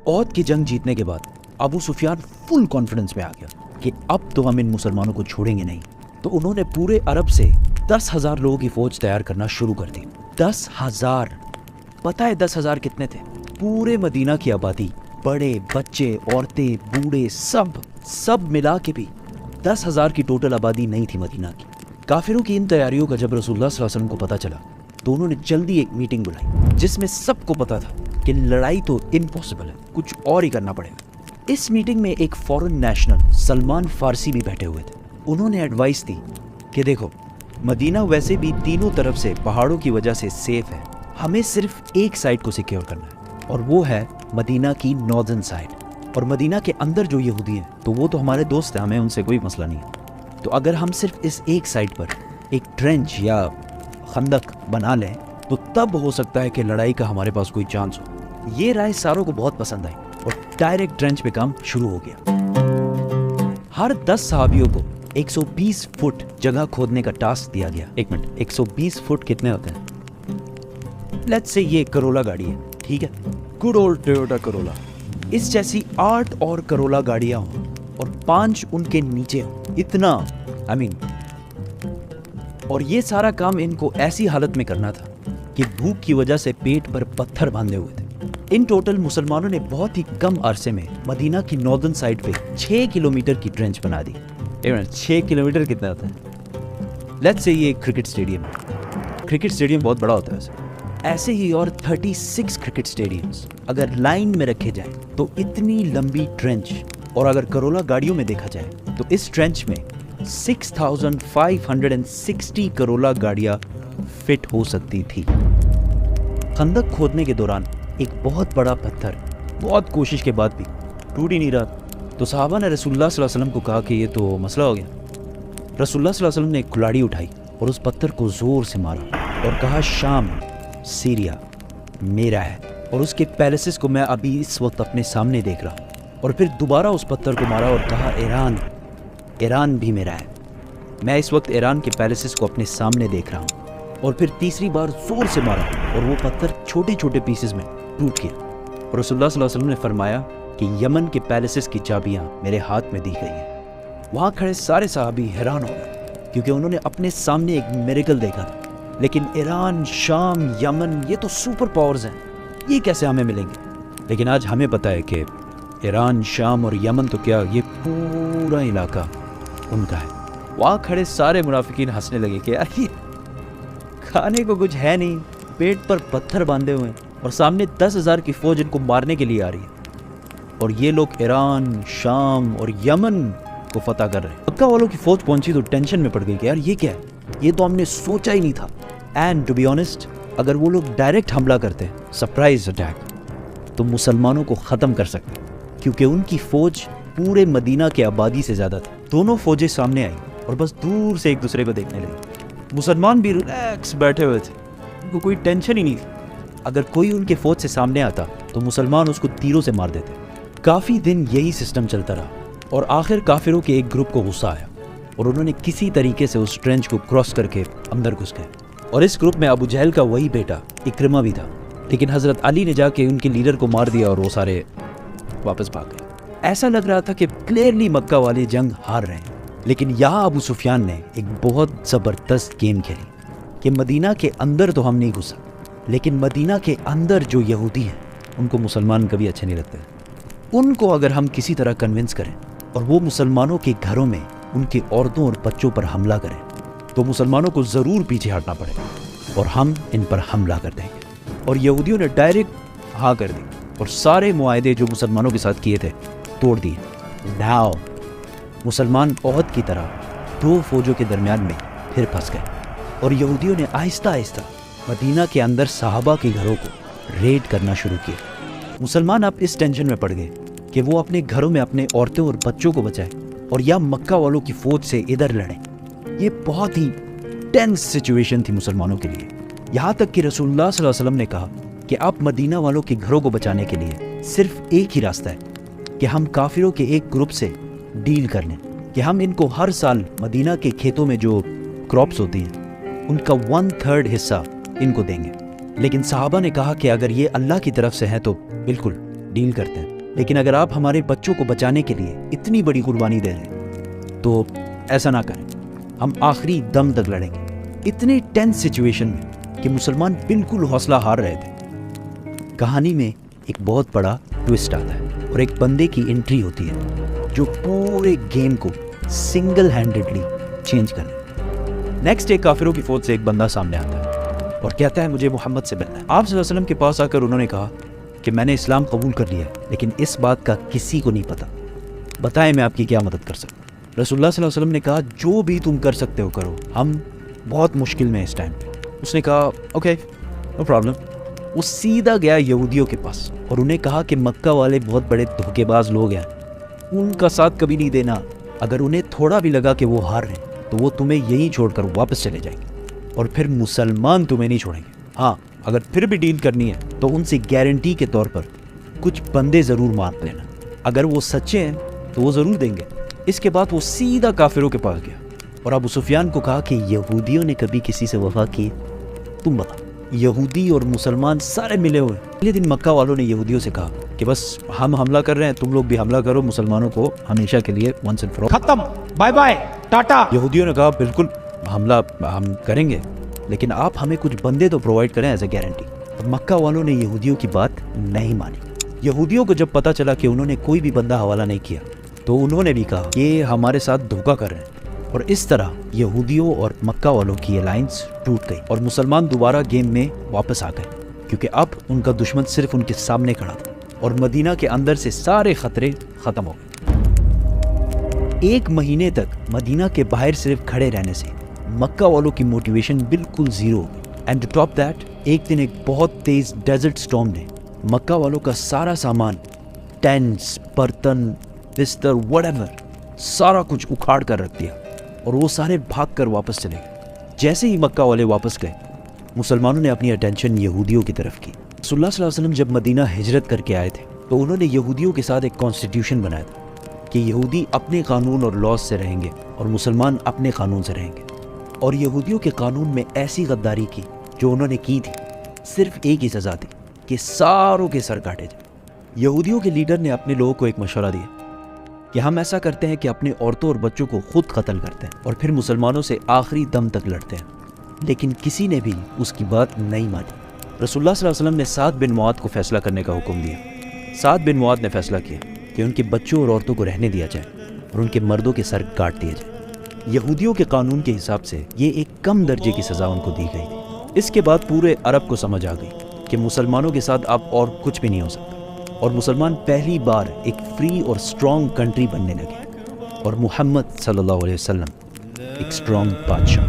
عہد کی جنگ جیتنے کے بعد ابو سفیان فل کانفیڈنس میں آ گیا کہ اب تو ہم ان مسلمانوں کو چھوڑیں گے نہیں. تو انہوں نے پورے عرب سے 10,000 لوگوں کی فوج تیار کرنا شروع کر دی. 10,000. پتہ ہے 10,000 کتنے تھے؟ پورے مدینہ کی آبادی، بڑے بچے عورتیں بوڑھے سب ملا کے بھی 10,000 کی ٹوٹل آبادی نہیں تھی مدینہ کی. کافروں کی ان تیاریوں کا جب رسول اللہ صلی اللہ علیہ وسلم کو پتہ چلا تو انہوں نے جلدی ایک میٹنگ بلائی جس میں سب کو پتا تھا کہ لڑائی تو امپاسبل ہے، کچھ اور ہی کرنا پڑے گا. اس میٹنگ میں ایک فورن نیشنل سلمان فارسی بھی بیٹھے ہوئے تھے. انہوں نے ایڈوائس دی کہ دیکھو مدینہ ویسے بھی تینوں طرف سے پہاڑوں کی وجہ سے سیف ہے، ہمیں صرف ایک سائڈ کو سیکیور کرنا ہے اور وہ ہے مدینہ کی ناردرن سائڈ. اور مدینہ کے اندر جو یہودی ہیں تو وہ تو ہمارے دوست ہیں، ہمیں ان سے کوئی مسئلہ نہیں ہے. تو اگر ہم صرف اس ایک سائڈ پر ایک ٹرینچ یا خندق بنا لیں تو تب ہو سکتا ہے کہ لڑائی کا ہمارے پاس کوئی چانس ہو. یہ رائے ساروں کو بہت پسند آئی اور ڈائریکٹ ٹرینچ پہ کام شروع ہو گیا. ہر 10 صحابیوں کو 120 فٹ جگہ کھودنے کا ٹاسک دیا گیا. ایک منٹ، 120 فٹ کتنے ہوتے ہیں؟ لیٹس سے یہ کرولا گاڑی ہے، ٹھیک ہے، گڈ اولڈ ٹویوٹا کرولا. اس جیسی 8 اور کرولا گاڑیاں ہوں اور 5 ان کے نیچے ہوں. اتنا اور یہ سارا کام ان کو ایسی حالت میں کرنا تھا کہ بھوک کی وجہ سے پیٹ پر پتھر باندھے ہوئے تھے. ان ٹوٹل مسلمانوں نے بہت ہی کم عرصے میں مدینہ کی ناردرن سائڈ پہ 6 کلومیٹر کی ٹرینچ بنا دی. 6 کلومیٹر کتنا ہوتا ہے؟ لیٹس سے یہ کرکٹ اسٹیڈیم ہے. کرکٹ اسٹیڈیم بہت بڑا ہوتا ہے ایسے ہی اور 36 کرکٹ اسٹیڈیمز اگر لائن میں رکھے جائیں تو اتنی لمبی ٹرینچ، اور اگر کرولا گاڑیوں میں دیکھا جائے تو اس ٹرینچ میں 6,560 کرولا گاڑیاں فٹ ہو سکتی تھی. خندق کھودنے کے دوران ایک بہت بڑا پتھر بہت کوشش کے بعد بھی ٹوٹ ہی نہیں رہا. تو صحابہ نے رسول اللہ صلی اللہ علیہ وسلم کو کہا کہ یہ تو مسئلہ ہو گیا. رسول اللہ صلی اللہ علیہ وسلم نے ایک کلاڑی اٹھائی اور اس پتھر کو زور سے مارا اور کہا شام، سیریا میرا ہے اور اس کے پیلسز کو میں ابھی اس وقت اپنے سامنے دیکھ رہا ہوں. اور پھر دوبارہ اس پتھر کو مارا اور کہا ایران بھی میرا ہے، میں اس وقت ایران کے پیلسز کو اپنے سامنے دیکھ رہا ہوں. اور پھر تیسری بار زور سے مارا اور وہ پتھر چھوٹے چھوٹے پیسز میں ٹوٹ گیا. اور رسول اللہ صلی اللہ علیہ وسلم نے فرمایا کہ یمن کے پیلسز کی چابیاں میرے ہاتھ میں دی گئی ہیں. وہاں کھڑے سارے صحابی حیران ہو گئے کیونکہ انہوں نے اپنے سامنے ایک میریکل دیکھا تھا. لیکن ایران، شام، یمن یہ تو سپر پاورز ہیں، یہ کیسے ہمیں ملیں گے؟ لیکن آج ہمیں پتہ ہے کہ ایران، شام اور یمن تو کیا، یہ پورا علاقہ ان کا ہے. وہاں کھڑے سارے منافقین ہنسنے لگے کہ یار یہ کھانے کو کچھ ہے نہیں، پیٹ پر پتھر باندھے ہوئے ہیں اور سامنے 10,000 کی فوج ان کو مارنے کے لیے آ رہی ہے اور یہ لوگ ایران، شام اور یمن کو فتح کر رہے ہیں. مکہ والوں کی فوج پہنچی تو ٹینشن میں پڑ گئی کہ یار یہ کیا ہے، یہ تو ہم نے سوچا ہی نہیں تھا. اینڈ ٹو بی آنیسٹ اگر وہ لوگ ڈائریکٹ حملہ کرتے، سرپرائز اٹیک، تو مسلمانوں کو ختم کر سکتے کیونکہ ان کی فوج پورے مدینہ کے آبادی سے زیادہ تھی. دونوں فوجیں سامنے آئیں اور بس دور سے ایک دوسرے کو دیکھنے لگے. مسلمان بھی ریلیکس بیٹھے ہوئے تھے، ان کو کوئی ٹینشن ہی نہیں تھی. اگر کوئی ان کے فوج سے سامنے آتا تو مسلمان اس کو تیروں سے مار دیتے. کافی دن یہی سسٹم چلتا رہا اور آخر کافروں کے ایک گروپ کو غصہ آیا اور انہوں نے کسی طریقے سے اس ٹرینچ کو کراس کر کے اندر گھس گئے. اور اس گروپ میں ابو جہل کا وہی بیٹا اکرمہ بھی تھا، لیکن حضرت علی نے جا کے ان کے لیڈر کو مار دیا اور وہ سارے واپس بھاگ گئے. ایسا لگ رہا تھا کہ کلیئرلی مکہ والے جنگ ہار رہے ہیں. لیکن یہاں ابو سفیان نے ایک بہت زبردست گیم کھیلی کہ مدینہ کے اندر تو ہم نہیں گھسا، لیکن مدینہ کے اندر جو یہودی ہیں ان کو مسلمان کبھی اچھے نہیں لگتے. ان کو اگر ہم کسی طرح کنونس کریں اور وہ مسلمانوں کے گھروں میں ان کی عورتوں اور بچوں پر حملہ کریں تو مسلمانوں کو ضرور پیچھے ہٹنا پڑے گا اور ہم ان پر حملہ کر دیں گے. اور یہودیوں نے ڈائریکٹ ہاں کر دی اور سارے معاہدے جو مسلمانوں کے ساتھ کیے تھے توڑ دیے. ناؤ مسلمان عہد کی طرح دو فوجوں کے درمیان میں پھر پھنس گئے اور یہودیوں نے آہستہ آہستہ مدینہ کے اندر صحابہ کے گھروں کو ریڈ کرنا شروع کیا. مسلمان اب اس ٹینشن میں پڑ گئے کہ وہ اپنے گھروں میں اپنے عورتوں اور بچوں کو بچائیں اور یا مکہ والوں کی فوج سے ادھر لڑیں. یہ بہت ہی ٹینس سچویشن تھی مسلمانوں کے لیے، یہاں تک کہ رسول اللہ صلی اللہ علیہ وسلم نے کہا کہ آپ مدینہ والوں کے گھروں کو بچانے کے لیے صرف ایک ہی راستہ ہے کہ ہم کافروں کے ایک گروپ سے ڈیل کر لیں کہ ہم ان کو ہر سال مدینہ کے کھیتوں میں جو کراپس ہوتی ہیں ان کا 1/3 حصہ ان کو دیں گے. لیکن صحابہ نے کہا کہ اگر یہ اللہ کی طرف سے ہے تو بالکل ڈیل کرتے ہیں، لیکن اگر آپ ہمارے بچوں کو بچانے کے لیے اتنی بڑی قربانی دے رہے ہیں تو ایسا نہ کریں، ہم آخری دم تک لڑیں گے۔ اتنے ٹینس سچویشن میں کہ مسلمان بالکل حوصلہ ہار رہے تھے۔ کہانی میں ایک بہت بڑا ٹوسٹ آتا ہے اور ایک بندے کی انٹری ہوتی ہے جو پورے گیم کو سنگل ہینڈڈلی چینج کرے۔ نیکسٹ ڈے کافروں کی فوج سے ایک بندہ سامنے آتا ہے اور کہتا ہے مجھے محمد سے ملنا ہے۔ آپ صلی اللہ علیہ وسلم کے پاس آ کر انہوں نے کہا کہ میں نے اسلام قبول کر لیا ہے، لیکن اس بات کا کسی کو نہیں پتا، بتائیں میں آپ کی کیا مدد کر سکتا ہوں۔ رسول اللہ صلی اللہ علیہ وسلم نے کہا جو بھی تم کر سکتے ہو کرو، ہم بہت مشکل میں اس ٹائم پہ۔ اس نے کہا اوکے نو پرابلم۔ وہ سیدھا گیا یہودیوں کے پاس اور انہیں کہا کہ مکہ والے بہت بڑے دھوکے باز لوگ ہیں، ان کا ساتھ کبھی نہیں دینا، اگر انہیں تھوڑا بھی لگا کہ وہ ہار رہے ہیں تو وہ تمہیں یہیں چھوڑ کر واپس چلے جائیں گے اور پھر مسلمان تمہیں نہیں چھوڑیں گے۔ ہاں اگر پھر بھی ڈیل کرنی ہے تو ان سے گارنٹی کے طور پر کچھ بندے ضرور مار لینا، اگر وہ سچے ہیں تو وہ ضرور دیں گے۔ اس کے بعد وہ سیدھا کافروں کے پاس گیا اور ابو سفیان کو کہا کہ یہودیوں نے کبھی کسی سے وفا کی؟ تم بتا۔ یہودی اور مسلمان سارے ملے ہوئے۔ پہلے دن مکہ والوں نے یہودیوں سے کہا کہ بس ہم حملہ کر رہے ہیں، تم لوگ بھی حملہ کرو، مسلمانوں کو ہمیشہ کے لیے ونس اینڈ فار آل ختم، بائے بائے، ٹاٹا۔ یہودیوں نے کہا بالکل حملہ ہم کریں گے، لیکن آپ ہمیں کچھ بندے تو پرووائڈ کریں ایز اے گارنٹی۔ مکہ والوں نے یہودیوں کی بات نہیں مانی۔ یہودیوں کو جب پتہ چلا کہ انہوں نے کوئی بھی بندہ حوالہ نہیں کیا تو انہوں نے بھی کہا یہ ہمارے ساتھ دھوکہ کر رہے ہیں، اور اس طرح یہودیوں اور مکہ والوں کی الائنس ٹوٹ گئی اور مسلمان دوبارہ گیم میں واپس آ گئے، کیونکہ اب ان کا دشمن صرف ان کے سامنے کھڑا تھا اور مدینہ کے اندر سے سارے خطرے ختم ہو گئے۔ 1 مہینے تک مدینہ کے باہر صرف کھڑے رہنے سے مکہ والوں کی موٹیویشن بالکل زیرو ہو گئی۔ اینڈ ٹو ٹاپ دیٹ، ایک دن ایک بہت تیز ڈیزرٹ سٹارم نے مکہ والوں کا سارا سامان، ٹینٹس، برتن، بستر، وٹ ایور، سارا کچھ اکھاڑ کر رکھ دیا اور وہ سارے بھاگ کر واپس چلے گئے۔ جیسے ہی مکہ والے واپس گئے، مسلمانوں نے اپنی اٹینشن یہودیوں کی طرف کی۔ رسول اللہ صلی اللہ علیہ وسلم جب مدینہ ہجرت کر کے آئے تھے تو انہوں نے یہودیوں کے ساتھ ایک کانسٹیٹیوشن بنایا تھا کہ یہودی اپنے قانون اور لاز سے رہیں گے اور مسلمان اپنے قانون سے رہیں گے، اور یہودیوں کے قانون میں ایسی غداری کی جو انہوں نے کی تھی، صرف ایک ہی سزا تھی کہ ساروں کے سر کاٹے جائیں۔ یہودیوں کے لیڈر نے اپنے لوگوں کو ایک مشورہ دیا کہ ہم ایسا کرتے ہیں کہ اپنے عورتوں اور بچوں کو خود قتل کرتے ہیں اور پھر مسلمانوں سے آخری دم تک لڑتے ہیں، لیکن کسی نے بھی اس کی بات نہیں مانی۔ رسول اللہ صلی اللہ علیہ وسلم نے سعد بن معاذ کو فیصلہ کرنے کا حکم دیا۔ سعد بن معاذ نے فیصلہ کیا کہ ان کے بچوں اور عورتوں کو رہنے دیا جائے اور ان کے مردوں کے سر کاٹ دیے جائے۔ یہودیوں کے قانون کے حساب سے یہ ایک کم درجے کی سزا ان کو دی گئی تھی۔ اس کے بعد پورے عرب کو سمجھ آ گئی کہ مسلمانوں کے ساتھ اب اور کچھ بھی نہیں ہو سکتا، اور مسلمان پہلی بار ایک فری اور اسٹرانگ کنٹری بننے لگے، اور محمد صلی اللہ علیہ وسلم ایک اسٹرانگ بادشاہ۔